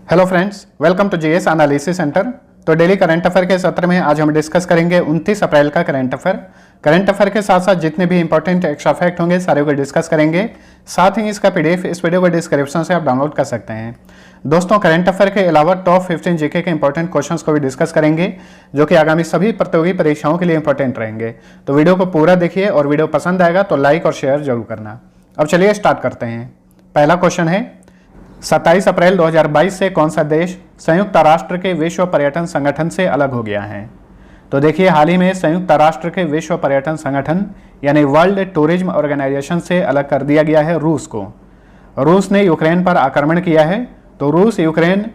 Hello friends, welcome to GS analysis centre. तो daily current affair के सत्र में आज हम डिस्कस करेंगे 29 अप्रैल का करंट अफेयर। करंट अफेयर के साथ साथ जितने भी इंपॉर्टेंट एक्स्ट्रा फैक्ट होंगे सारे को डिस्कस करेंगे। साथ ही इसका पीडीएफ इस वीडियो को डिस्क्रिप्शन से आप डाउनलोड कर सकते हैं। दोस्तों, करंट अफेयर के अलावा टॉप 15 जीके के इंपॉर्टेंट क्वेश्चंस को भी डिस्कस करेंगे, जो कि आगामी सभी प्रतियोगी परीक्षाओं के लिए इंपॉर्टेंट रहेंगे। तो वीडियो को पूरा देखिए और वीडियो पसंद आएगा तो लाइक और शेयर जरूर करना। अब चलिए स्टार्ट करते हैं। पहला क्वेश्चन है, 27 अप्रैल 2022 से कौन सा देश संयुक्त राष्ट्र के विश्व पर्यटन संगठन से अलग हो गया है? तो देखिए, हाल ही में संयुक्त राष्ट्र के विश्व पर्यटन संगठन यानी वर्ल्ड टूरिज्म ऑर्गेनाइजेशन से अलग कर दिया गया है रूस को। रूस ने यूक्रेन पर आक्रमण किया है, तो रूस यूक्रेन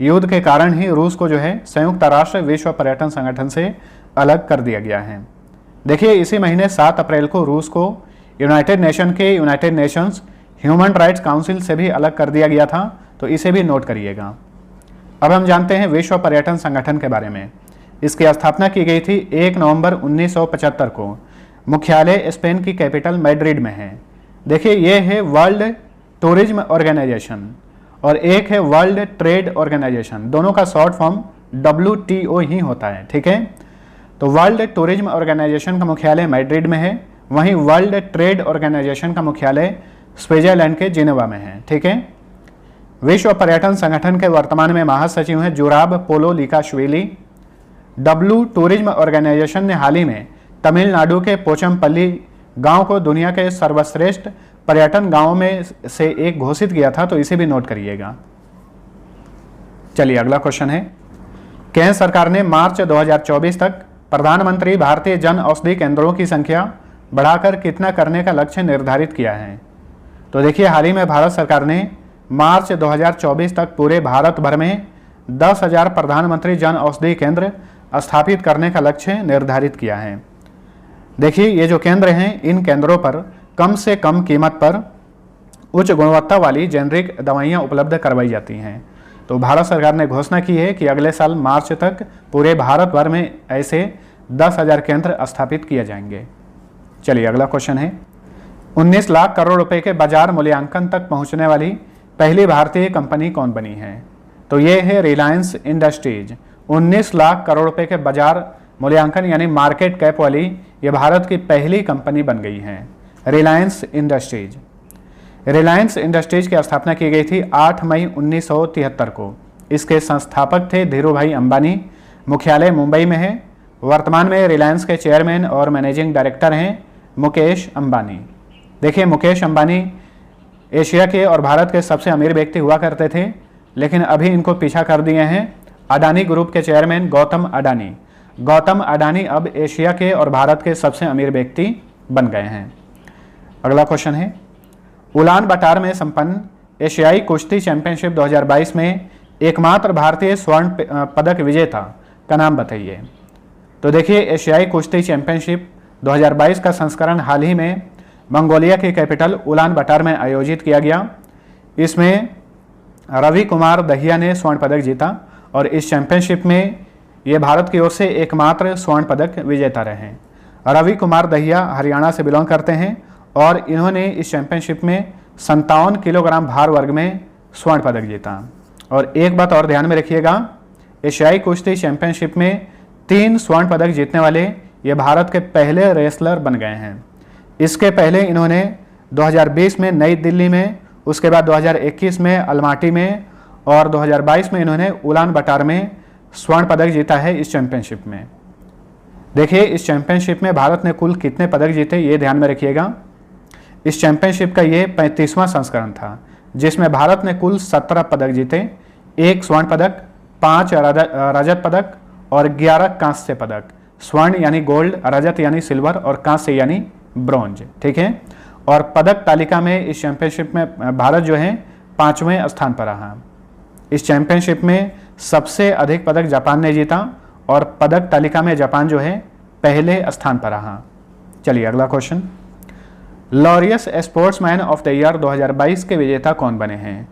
युद्ध के कारण ही रूस को जो है संयुक्त राष्ट्र विश्व पर्यटन संगठन से अलग कर दिया गया है। देखिए, इसी महीने 7 अप्रैल को रूस को United Nations human rights council से भी अलग कर दिया गया था, तो इसे भी नोट करिएगा। अब हम जानते हैं विश्व पर्यटन संगठन के बारे में। इसकी स्थापना की गई थी 1 नवंबर 1975 को। मुख्यालय स्पेन की कैपिटल मैड्रिड में है। देखिए, ये है वर्ल्ड टूरिज्म ऑर्गेनाइजेशन और एक है वर्ल्ड ट्रेड ऑर्गेनाइजेशन। दोनों का शॉर्ट फॉर्म WTO ही होता है, ठीक है। तो वर्ल्ड टूरिज्म ऑर्गेनाइजेशन का मुख्यालय मैड्रिड में है, वहीं वर्ल्ड ट्रेड ऑर्गेनाइजेशन का मुख्यालय स्विट्जरलैंड के जिनेवा में है, ठीक है। विश्व पर्यटन संगठन के वर्तमान में महासचिव हैं जुराब पोलोलिकाश्विली। टूरिज्म ऑर्गेनाइजेशन ने हाल ही में तमिलनाडु के पोचमपल्ली गांव को दुनिया के सर्वश्रेष्ठ पर्यटन गांवों में से एक घोषित किया था, तो इसे भी नोट करिएगा। चलिए अगला क्वेश्चन है, केंद्र सरकार ने मार्च 2024 तक प्रधानमंत्री भारतीय जन औषधि केंद्रों की संख्या बढ़ाकर कितना करने का लक्ष्य निर्धारित किया है? तो देखिए, हाल ही में भारत सरकार ने मार्च 2024 तक पूरे भारत भर में 10,000 प्रधानमंत्री जन औषधि केंद्र स्थापित करने का लक्ष्य निर्धारित किया है। देखिए, ये जो केंद्र हैं, इन केंद्रों पर कम से कम कीमत पर उच्च गुणवत्ता वाली जेनरिक दवाइयाँ उपलब्ध करवाई जाती हैं। तो भारत सरकार ने घोषणा की है कि अगले साल मार्च तक पूरे भारत भर में ऐसे 10,000 केंद्र स्थापित किए जाएंगे। चलिए अगला क्वेश्चन है, 19 लाख करोड़ रुपए के बाजार मूल्यांकन तक पहुंचने वाली पहली भारतीय कंपनी कौन बनी है? तो ये है रिलायंस इंडस्ट्रीज। 19 लाख करोड़ रुपए के बाजार मूल्यांकन यानी मार्केट कैप वाली ये भारत की पहली कंपनी बन गई है, रिलायंस इंडस्ट्रीज। रिलायंस इंडस्ट्रीज की स्थापना की गई थी 8 मई 1973 को। इसके संस्थापक थे धीरूभाई अंबानी। मुख्यालय मुंबई में है। वर्तमान में रिलायंस के चेयरमैन और मैनेजिंग डायरेक्टर हैं मुकेश अंबानी। देखिए, मुकेश अंबानी एशिया के और भारत के सबसे अमीर व्यक्ति हुआ करते थे, लेकिन अभी इनको पीछा कर दिए हैं अडानी ग्रुप के चेयरमैन गौतम अडानी। गौतम अडानी अब एशिया के और भारत के सबसे अमीर व्यक्ति बन गए हैं। अगला क्वेश्चन है, उलान बटार में संपन्न एशियाई कुश्ती चैंपियनशिप 2022 में एकमात्र भारतीय स्वर्ण पदक विजेता का नाम बताइए। तो देखिए, एशियाई कुश्ती चैंपियनशिप 2022 का संस्करण हाल ही में मंगोलिया की कैपिटल उलान बटार में आयोजित किया गया। इसमें रवि कुमार दहिया ने स्वर्ण पदक जीता और इस चैंपियनशिप में ये भारत की ओर से एकमात्र स्वर्ण पदक विजेता रहे। रवि कुमार दहिया हरियाणा से बिलोंग करते हैं और इन्होंने इस चैंपियनशिप में 57 किलोग्राम भार वर्ग में स्वर्ण पदक जीता। और एक बात और ध्यान में रखिएगा, एशियाई कुश्ती चैंपियनशिप में 3 स्वर्ण पदक जीतने वाले ये भारत के पहले रेसलर बन गए हैं। इसके पहले इन्होंने 2020 में नई दिल्ली में, उसके बाद 2021 में अलमाटी में और 2022 में इन्होंने उलान बटार में स्वर्ण पदक जीता है इस चैंपियनशिप में। देखिए, इस चैंपियनशिप में भारत ने कुल कितने पदक जीते ये ध्यान में रखिएगा। इस चैंपियनशिप का ये 35वां संस्करण था, जिसमें भारत ने कुल 17 पदक जीते, 1 स्वर्ण पदक, 5 रजत पदक और 11 कांस्य पदक। स्वर्ण यानी गोल्ड, रजत यानी सिल्वर और कांस्य यानी ब्रॉन्ज, ठीक है। और पदक तालिका में इस चैंपियनशिप में भारत जो है 5वें स्थान पर रहा। इस चैंपियनशिप में सबसे अधिक पदक जापान ने जीता और पदक तालिका में जापान जो है पहले स्थान पर रहा। चलिए अगला question, Laureus sportsman of the year 2022 के विजेता कौन बने हैं?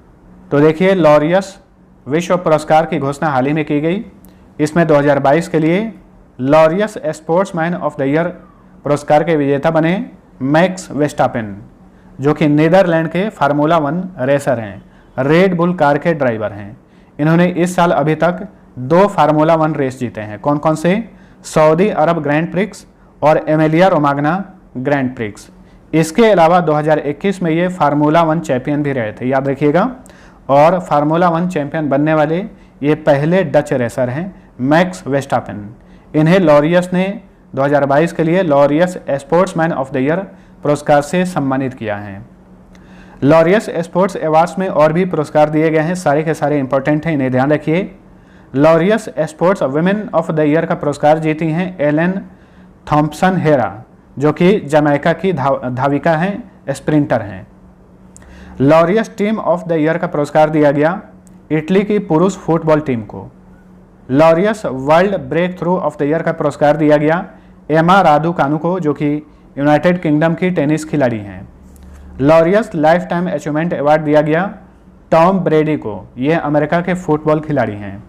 तो देखिए, लॉरियस विश्व पुरस्कार की घोषणा हाल ही में की गई। इसमें 2022 के लिए Laureus sportsman of the year पुरस्कार के विजेता बने मैक्स वेस्टापेन, जो कि नीदरलैंड के फार्मूला 1 रेसर हैं, रेड बुल कार के ड्राइवर हैं। इन्होंने इस साल अभी तक 2 फार्मूला 1 रेस जीते हैं। कौन कौन से? सऊदी अरब ग्रैंड प्रिक्स और एमेलिया रोमाग्ना ग्रैंड प्रिक्स। इसके अलावा 2021 में ये फार्मूला 1 चैंपियन भी रहे थे, याद रखिएगा। और फार्मूला 1 चैंपियन बनने वाले ये पहले डच रेसर हैं, मैक्स वेस्टापेन। इन्हें लॉरियस ने 2022 के लिए Laureus sportsman of the year पुरस्कार से सम्मानित किया है। लॉरियस स्पोर्ट्स अवार्ड्स में और भी पुरस्कार दिए गए हैं, सारे के सारे इंपॉर्टेंट हैं, इन्हें ध्यान रखिए। Laureus sports women of the year का पुरस्कार जीती हैं एलन थॉम्पसन हेरा, जो कि जमैका की धाविका हैं, स्प्रिंटर हैं। Laureus team of the year का पुरस्कार दिया गया इटली की पुरुष फुटबॉल टीम को। Laureus world breakthrough of the year का पुरस्कार दिया गया एमा रादुकानु को, जो कि यूनाइटेड किंगडम की टेनिस खिलाड़ी हैं। Laureus life time achievement award दिया गया टॉम ब्रेडी को, ये अमेरिका के फुटबॉल खिलाड़ी हैं।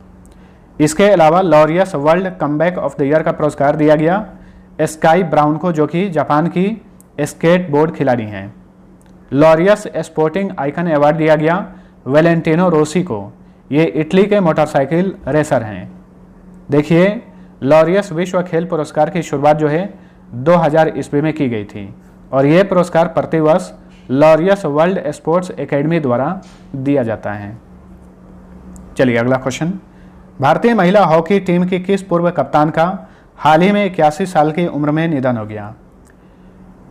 इसके अलावा Laureus world comeback of the year का पुरस्कार दिया गया स्काई ब्राउन को, जो कि जापान की स्केटबोर्ड खिलाड़ी हैं। लॉरियस स्पोर्टिंग आइकन अवार्ड दिया गया वेलेंटिनो रोसी को, ये इटली के मोटरसाइकिल रेसर हैं। देखिए, लॉरियस विश्व खेल पुरस्कार की शुरुआत जो है 2000 ईस्वी में की गई थी और ये पुरस्कार प्रतिवर्ष लॉरियस वर्ल्ड स्पोर्ट्स एकेडमी द्वारा दिया जाता है। चलिए अगला क्वेश्चन, भारतीय महिला हॉकी टीम की किस पूर्व कप्तान का हाल ही में 81 साल की उम्र में निधन हो गया?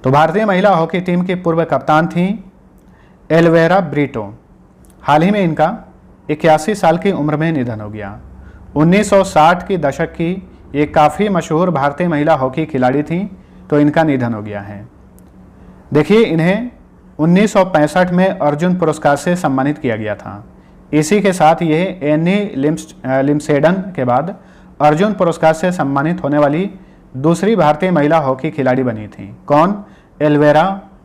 तो भारतीय महिला हॉकी टीम की पूर्व कप्तान थी एल्वेरा ब्रिटो। हाल ही में इनका 81 साल की उम्र में निधन हो गया। 1960 की दशक की ये काफ़ी मशहूर भारतीय महिला हॉकी खिलाड़ी थी, तो इनका निधन हो गया है। देखिए, इन्हें 1965 में अर्जुन पुरस्कार से सम्मानित किया गया था। इसी के साथ ये एनी लिम्सेडन के बाद अर्जुन पुरस्कार से सम्मानित होने वाली दूसरी भारतीय महिला हॉकी खिलाड़ी बनी थी। कौन? एल्वेरा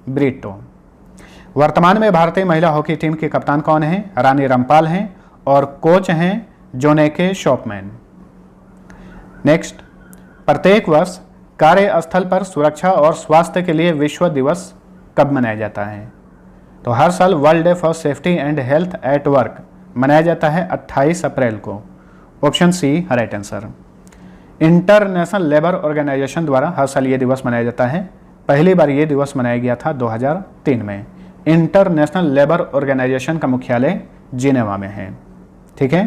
ब्रिटो। वर्तमान में भारतीय महिला हॉकी टीम के कप्तान कौन हैं? रानी रामपाल हैं और कोच हैं जोनेके शॉपमैन। नेक्स्ट, प्रत्येक वर्ष कार्यस्थल पर सुरक्षा और स्वास्थ्य के लिए विश्व दिवस कब मनाया जाता है? तो हर साल world day for safety and health at work मनाया जाता है 28 अप्रैल को। Option C right answer. International Labour Organization द्वारा हर साल ये दिवस मनाया जाता है। पहली बार ये दिवस मनाया गया था 2003 में। इंटरनेशनल लेबर ऑर्गेनाइजेशन का मुख्यालय जिनेवा में है। ठीक है,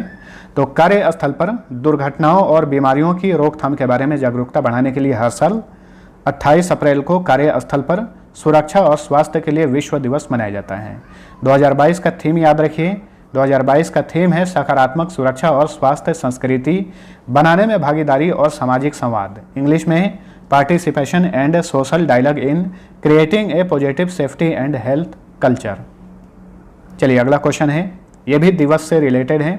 तो कार्यस्थल पर दुर्घटनाओं और बीमारियों की रोकथाम के बारे में जागरूकता बढ़ाने के लिए हर साल 28 अप्रैल को कार्यस्थल पर सुरक्षा और स्वास्थ्य के लिए विश्व दिवस मनाया जाता है। 2022 का थीम याद रखिए, 2022 का थीम है सकारात्मक सुरक्षा और स्वास्थ्य संस्कृति बनाने में भागीदारी और सामाजिक संवाद। इंग्लिश में participation and social dialogue in creating a positive safety and health culture. चलिए अगला क्वेश्चन है, यह भी दिवस से रिलेटेड है।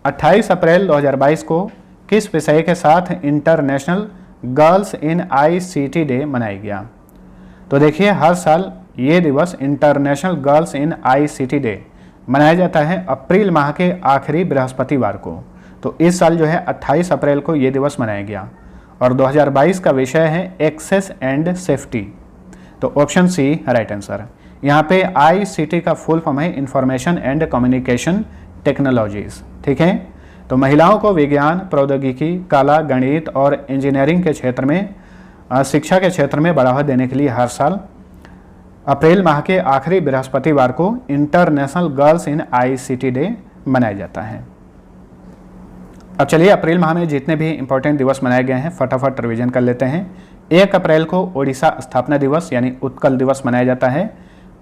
28 अप्रैल 2022 को किस विषय के साथ international girls in ICT day मनाया गया? तो देखिए, हर साल ये दिवस international girls in ICT day मनाया जाता है अप्रैल माह के आखिरी बृहस्पतिवार को। तो इस साल जो है 28 अप्रैल को ये दिवस मनाया गया और 2022 का विषय है एक्सेस एंड सेफ्टी। तो ऑप्शन सी राइट आंसर। यहाँ पे ICT का फुल फॉर्म है इंफॉर्मेशन एंड कम्युनिकेशन टेक्नोलॉजीज। ठीक है, तो महिलाओं को विज्ञान, प्रौद्योगिकी, कला, गणित और इंजीनियरिंग के क्षेत्र में, शिक्षा के क्षेत्र में बढ़ावा देने के लिए हर साल अप्रैल माह के आखिरी बृहस्पतिवार को international girls in ICT day मनाया जाता है। अब चलिए अप्रैल माह में जितने भी इंपॉर्टेंट दिवस मनाए गए हैं फटाफट रिवीजन कर लेते हैं। 1 अप्रैल को ओडिशा स्थापना दिवस यानी उत्कल दिवस मनाया जाता है।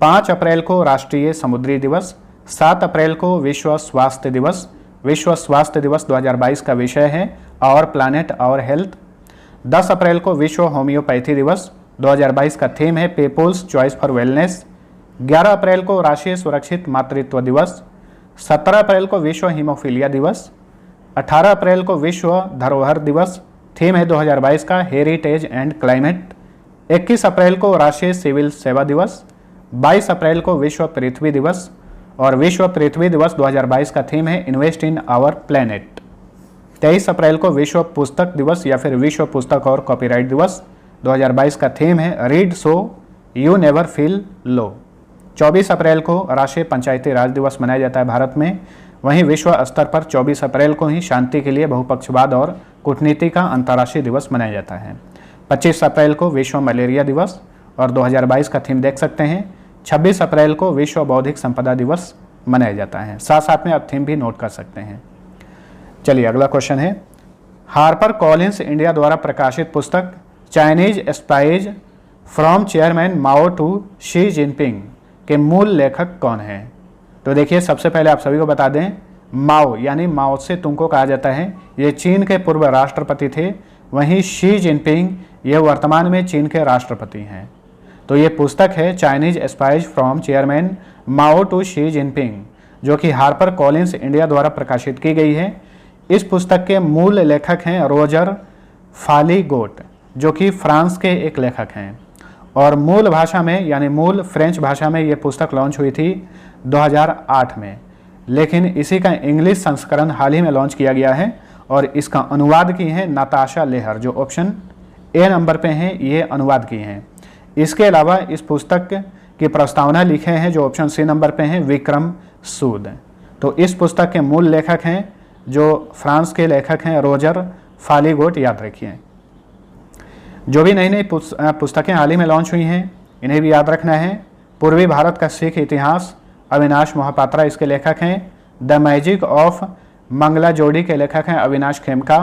5 अप्रैल को राष्ट्रीय समुद्री दिवस। 7 अप्रैल को विश्व स्वास्थ्य दिवस। विश्व स्वास्थ्य दिवस 2022 का विषय है आवर प्लानेट आवर हेल्थ। 10 अप्रैल को विश्व होम्योपैथी दिवस। 2022 का थीम है पीपुल्स चॉइस फॉर वेलनेस। 11 अप्रैल को राष्ट्रीय सुरक्षित मातृत्व दिवस। 17 अप्रैल को विश्व हीमोफीलिया दिवस। 18 अप्रैल को विश्व धरोहर दिवस, थीम है 2022 का हेरिटेज एंड क्लाइमेट। 21 अप्रैल को राष्ट्रीय सिविल सेवा दिवस। 22 अप्रैल को विश्व पृथ्वी दिवस और विश्व पृथ्वी दिवस 2022 का थीम है इन्वेस्ट इन आवर प्लेनेट। 23 अप्रैल को विश्व पुस्तक दिवस या फिर विश्व पुस्तक और कॉपीराइट दिवस। 2022 का थीम है read so you never feel low. 24 अप्रैल को राष्ट्रीय पंचायती राज दिवस मनाया जाता है भारत में। वहीं विश्व स्तर पर 24 अप्रैल को ही शांति के लिए बहुपक्षवाद और कूटनीति का अंतर्राष्ट्रीय दिवस मनाया जाता है। 25 अप्रैल को विश्व मलेरिया दिवस और 2022 का थीम देख सकते हैं। 26 अप्रैल को विश्व बौद्धिक संपदा दिवस मनाया जाता है। साथ साथ में आप थीम भी नोट कर सकते हैं। चलिए अगला क्वेश्चन है, हार्पर कॉलिंस इंडिया द्वारा प्रकाशित पुस्तक Chinese spies from chairman Mao to Xi Jinping के मूल लेखक कौन है? तो देखिए, सबसे पहले आप सभी को बता दें, माओ यानी माओ से तुंग को कहा जाता है, ये चीन के पूर्व राष्ट्रपति थे। वहीं शी जिनपिंग ये वर्तमान में चीन के राष्ट्रपति हैं। तो ये पुस्तक है Chinese spies from chairman Mao to Xi Jinping, जो कि हार्पर कॉलिंस इंडिया द्वारा प्रकाशित की गई है। इस पुस्तक के मूल लेखक हैं रोजर फालीगोट, जो कि फ्रांस के एक लेखक हैं, और मूल भाषा में यानी मूल फ्रेंच भाषा में ये पुस्तक लॉन्च हुई थी 2008 में, लेकिन इसी का इंग्लिश संस्करण हाल ही में लॉन्च किया गया है और इसका अनुवाद की हैं नाताशा लेहर, जो ऑप्शन ए नंबर पे हैं, ये अनुवाद की हैं। इसके अलावा इस पुस्तक की प्रस्तावना लिखे हैं, जो ऑप्शन सी नंबर पे हैं, विक्रम सूद। तो इस पुस्तक के मूल लेखक हैं जो फ्रांस के लेखक हैं रोजर फालीगोट, याद रखिए। जो भी नई नई पुस्तकें हाल ही में लॉन्च हुई हैं इन्हें भी याद रखना है। पूर्वी भारत का सिख इतिहास, अविनाश मोहपात्रा इसके लेखक हैं। द मैजिक ऑफ मंगला जोड़ी के लेखक हैं Avinash Khemka.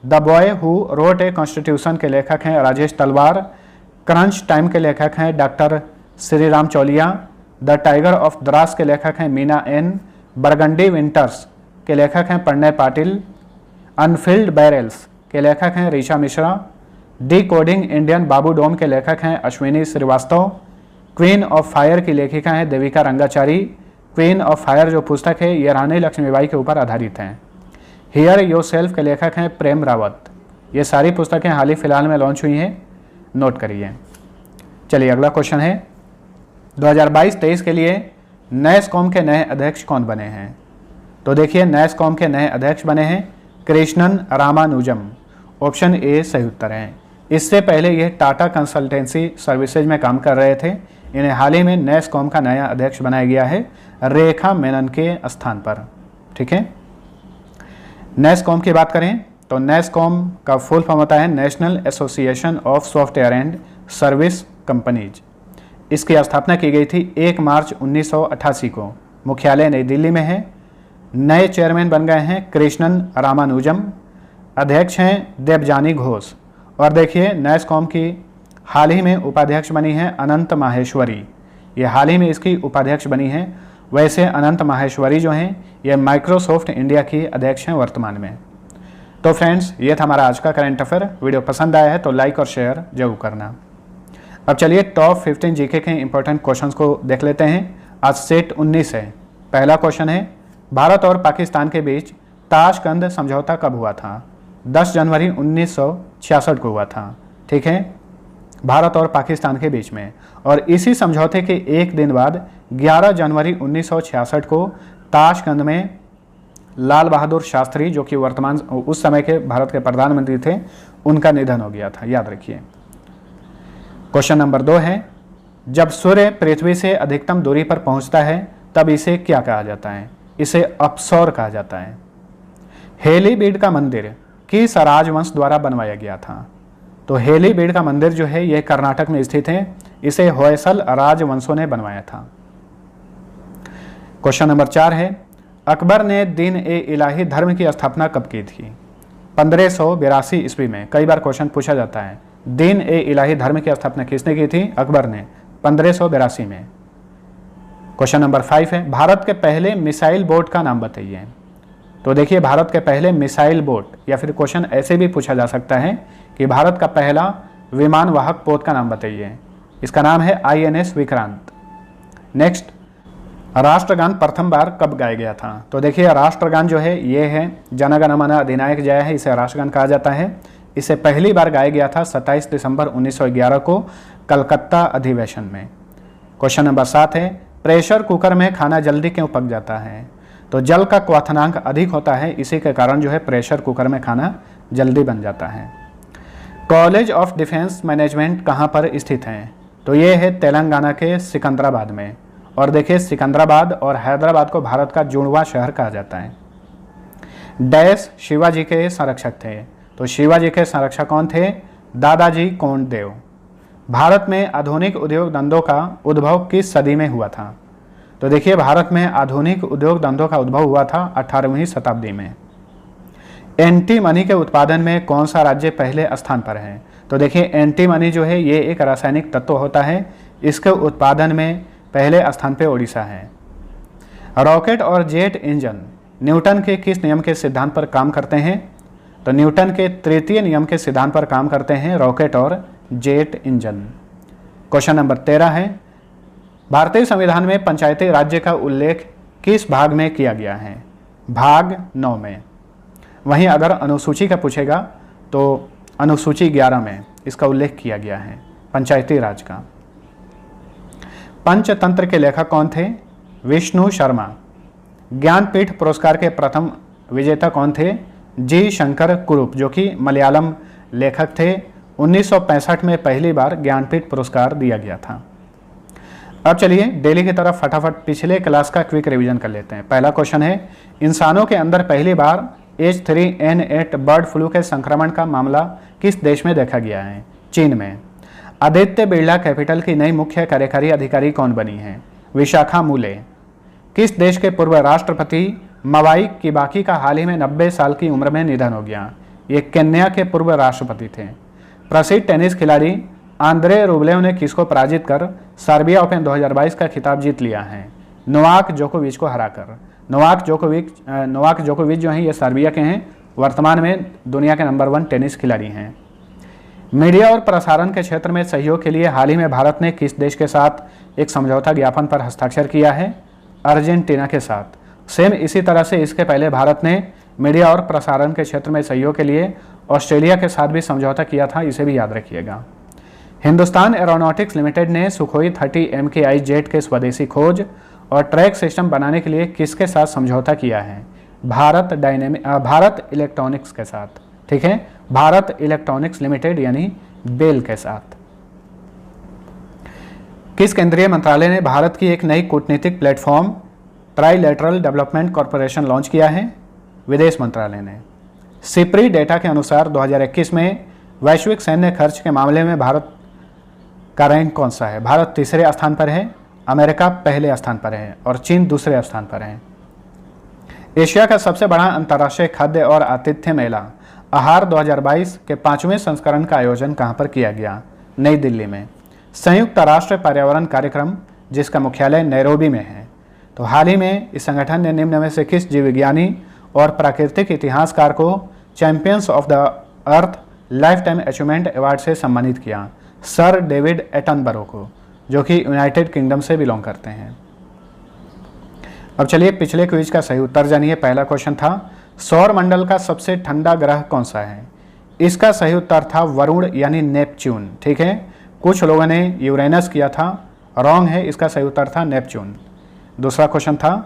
The boy who wrote a constitution के लेखक हैं राजेश तलवार। क्रंच टाइम के लेखक हैं doctor Shriram Chauliya. The tiger of Dras के लेखक हैं मीना एन। बरगंडी विंटर्स के लेखक हैं प्रणय पाटिल। अनफिल्ड बैरल्स के लेखक हैं ऋषा मिश्रा। डी कोडिंग इंडियन बाबू डोम के लेखक हैं Ashwini Srivastava. Queen of fire की लेखिका हैं Devika Rangachari. Queen of fire जो पुस्तक है ये रानी लक्ष्मीबाई के ऊपर आधारित हैं। हियर योरसेल्फ के लेखक हैं प्रेम रावत। ये सारी पुस्तकें हाल ही फिलहाल में लॉन्च हुई हैं, नोट करिए। चलिए अगला क्वेश्चन है, 2022-23 के लिए नैस्कॉम के नए अध्यक्ष कौन बने हैं? तो देखिए, नैस्कॉम के नए अध्यक्ष बने हैं कृष्णन रामानुजम, ऑप्शन ए सही उत्तर है। इससे पहले ये टाटा कंसल्टेंसी सर्विसेज में काम कर रहे थे। इन्हें हाल ही में नैस्कॉम का नया अध्यक्ष बनाया गया है रेखा मेनन के स्थान पर। ठीक है, नैस्कॉम की बात करें तो नैस्कॉम का फुल फॉर्म होता है national association of software and service companies. इसकी स्थापना की गई थी 1 मार्च 1988 को। मुख्यालय नई दिल्ली में है। नए चेयरमैन बन गए हैं कृष्णन रामानुजम। अध्यक्ष हैं देवजानी घोष। और देखिए, नैस्कॉम की हाल ही में उपाध्यक्ष बनी है अनंत माहेश्वरी। ये हाल ही में इसकी उपाध्यक्ष बनी है। वैसे अनंत माहेश्वरी जो हैं ये माइक्रोसॉफ्ट इंडिया की अध्यक्ष हैं वर्तमान में। तो फ्रेंड्स, ये था हमारा आज का करंट अफेयर। वीडियो पसंद आया है तो लाइक और शेयर जरूर करना। अब चलिए टॉप 15 जीके के इंपॉर्टेंट क्वेश्चंस को देख लेते हैं। आज सेट 19 है। पहला क्वेश्चन है, भारत और पाकिस्तान के बीच ताशकंद समझौता कब हुआ था? 10 जनवरी 1966 को हुआ था। ठीक है, भारत और पाकिस्तान के बीच में। और इसी समझौते के एक दिन बाद 11 जनवरी 1966 को ताशकंद में लाल बहादुर शास्त्री, जो कि वर्तमान उस समय के भारत के प्रधानमंत्री थे, उनका निधन हो गया था, याद रखिए। क्वेश्चन नंबर 2 है, जब सूर्य पृथ्वी से अधिकतम दूरी पर पहुंचता है तब इसे क्या कहा जाता है? इसे अपसौर कहा जाता है। हेलीबीड का मंदिर किस राजवंश द्वारा बनवाया गया था? तो हेलीबीड का मंदिर जो है यह कर्नाटक में स्थित है। इसे होयसल राजवंशों ने बनवाया था। क्वेश्चन नंबर 4 है, अकबर ने दीन ए इलाही धर्म की स्थापना कब की थी? 1582 ईस्वी में। कई बार क्वेश्चन पूछा जाता है, दीन ए इलाही धर्म की स्थापना किसने की थी? अकबर ने, 1582 में। क्वेश्चन नंबर 5 है, भारत के पहले मिसाइल बोट का नाम बताइए। तो देखिए, भारत के पहले मिसाइल बोट, या फिर क्वेश्चन ऐसे भी पूछा जा सकता है कि भारत का पहला विमान वाहक पोत का नाम बताइए। इसका नाम है INS विक्रांत। नेक्स्ट, राष्ट्रगान प्रथम बार कब गाया गया था? तो देखिए, राष्ट्रगान जो है ये है जन गण मन अधिनायक जय है, इसे राष्ट्रगान कहा जाता है। इसे पहली बार गाया गया था 27 दिसंबर 1911 को कलकत्ता अधिवेशन में। क्वेश्चन नंबर 7 है, प्रेशर कुकर में खाना जल्दी क्यों पक जाता है? तो जल का क्वथनांक अधिक होता है, इसी के कारण जो है प्रेशर कुकर में खाना जल्दी बन जाता है। कॉलेज ऑफ डिफेंस मैनेजमेंट कहाँ पर स्थित है? तो ये है तेलंगाना के सिकंदराबाद में। और देखिए सिकंदराबाद और हैदराबाद को भारत का जुड़वां शहर कहा जाता है। डैश शिवाजी के संरक्षक थे, तो शिवाजी के संरक्षक कौन थे? दादाजी कोंडदेव। भारत में आधुनिक उद्योग धंधों का उद्भव किस सदी में हुआ था? तो देखिए भारत में आधुनिक उद्योग धंधों का उद्भव हुआ था 18वीं शताब्दी में। एंटी मनी के उत्पादन में कौन सा राज्य पहले स्थान पर है? तो देखिए एंटी मनी जो है ये एक रासायनिक तत्व होता है, इसके उत्पादन में पहले स्थान पे ओडिशा है। रॉकेट और जेट इंजन न्यूटन के किस नियम के सिद्धांत पर काम करते हैं? तो न्यूटन के तृतीय नियम के सिद्धांत पर काम करते हैं रॉकेट और जेट इंजन। क्वेश्चन नंबर 13 है, भारतीय संविधान में पंचायती राज्य का उल्लेख किस भाग में किया गया है? भाग 9 में। वहीं अगर अनुसूची का पूछेगा तो अनुसूची 11 में इसका उल्लेख किया गया है पंचायती राज का। पंचतंत्र के लेखक कौन थे? विष्णु शर्मा। ज्ञानपीठ पुरस्कार के प्रथम विजेता कौन थे? जी शंकर कुरुप, जो कि मलयालम लेखक थे। 1965 में पहली बार ज्ञानपीठ पुरस्कार दिया गया था। अब चलिए डेली की तरफ फटाफट पिछले क्लास का क्विक रिवीजन कर लेते हैं। पहला क्वेश्चन है, इंसानों के अंदर पहली बार H3N8 बर्ड फ्लू के संक्रमण का मामला किस देश में देखा गया है? चीन में। आदित्य बिरला कैपिटल की नई मुख्य कार्यकारी अधिकारी कौन बनी है? विशाखा मूले। किस देश के पूर्व राष्ट्रपति मवाई किबाकी का हाल ही में 90 साल की उम्र में निधन हो गया? ये केन्या के पूर्व राष्ट्रपति थे। प्रसिद्ध टेनिस खिलाड़ी आंद्रे रूबलेव ने किसको पराजित कर सर्बिया ओपन 2022 का खिताब जीत लिया है? नोवाक जोकोविच को हराकर। नोवाक जोकोविच जो हैं ये सर्बिया के हैं, वर्तमान में दुनिया के नंबर 1 टेनिस खिलाड़ी हैं। मीडिया और प्रसारण के क्षेत्र में सहयोग के लिए हाल ही में भारत ने किस देश के साथ एक समझौता ज्ञापन पर हस्ताक्षर किया है? अर्जेंटीना के साथ। सेम इसी तरह से इसके पहले भारत ने मीडिया और प्रसारण के क्षेत्र में सहयोग के लिए ऑस्ट्रेलिया के साथ भी समझौता किया था, इसे भी याद रखिएगा। हिंदुस्तान एरोनॉटिक्स लिमिटेड ने सुखोई 30 MKI जेट के स्वदेशी खोज और ट्रैक सिस्टम बनाने के लिए किसके साथ समझौता किया है? भारत इलेक्ट्रॉनिक्स के साथ। ठीक है, भारत इलेक्ट्रॉनिक्स लिमिटेड यानी बेल के साथ। किस केंद्रीय मंत्रालय ने भारत की एक नई कूटनीतिक platform trilateral development corporation launch किया है? विदेश मंत्रालय ने। सिप्री डेटा के अनुसार 2021 में वैश्विक सैन्य खर्च के मामले में भारत का रैंक कौन सा है? भारत तीसरे स्थान पर है, अमेरिका पहले स्थान पर है और चीन दूसरे स्थान पर है। एशिया का सबसे बड़ा अंतर्राष्ट्रीय खाद्य और आतिथ्य मेला आहार 2022 के 5वें संस्करण का आयोजन कहां पर किया गया? नई दिल्ली में। संयुक्त राष्ट्र पर्यावरण कार्यक्रम जिसका मुख्यालय नैरोबी में है। तो हाल ही में इस संगठन ने निम्न में से किस जीव विज्ञानी और प्राकृतिक इतिहासकार को champions of the earth life time achievement award से सम्मानित किया? सर डेविड एटनबरो को, जो कि यूनाइटेड किंगडम से बिलोंग करते हैं। अब चलिए पिछले क्विज का सही उत्तर जानिए। पहला क्वेश्चन था, सौर मंडल का सबसे ठंडा ग्रह कौन सा है? इसका सही उत्तर था वरुण यानी नेपच्यून। ठीक है, कुछ लोगों ने यूरेनस किया था, रॉन्ग है, इसका सही उत्तर था नेपच्यून। दूसरा क्वेश्चन था,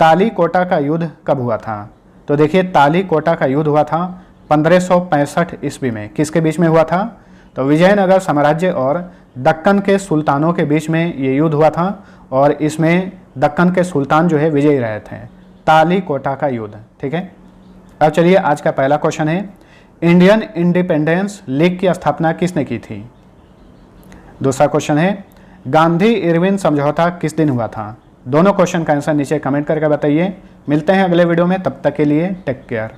तालीकोटा का युद्ध कब हुआ था? तो देखिए तालीकोटा का युद्ध हुआ था 1565 ईस्वी में। किसके बीच में हुआ था? तो विजयनगर साम्राज्य और दक्कन के सुल्तानों के बीच में ये युद्ध हुआ था और इसमें दक्कन के सुल्तान जो है विजयी रहे थे। तालीकोटा का युद्ध। ठीक है, अब चलिए आज का पहला क्वेश्चन है, इंडियन इंडिपेंडेंस लीग की स्थापना किसने की थी? दूसरा क्वेश्चन है, गांधी इरविन समझौता किस दिन हुआ था? दोनों क्वेश्चन का आंसर नीचे कमेंट करके बताइए। मिलते हैं अगले वीडियो में, तब तक के लिए टेक केयर।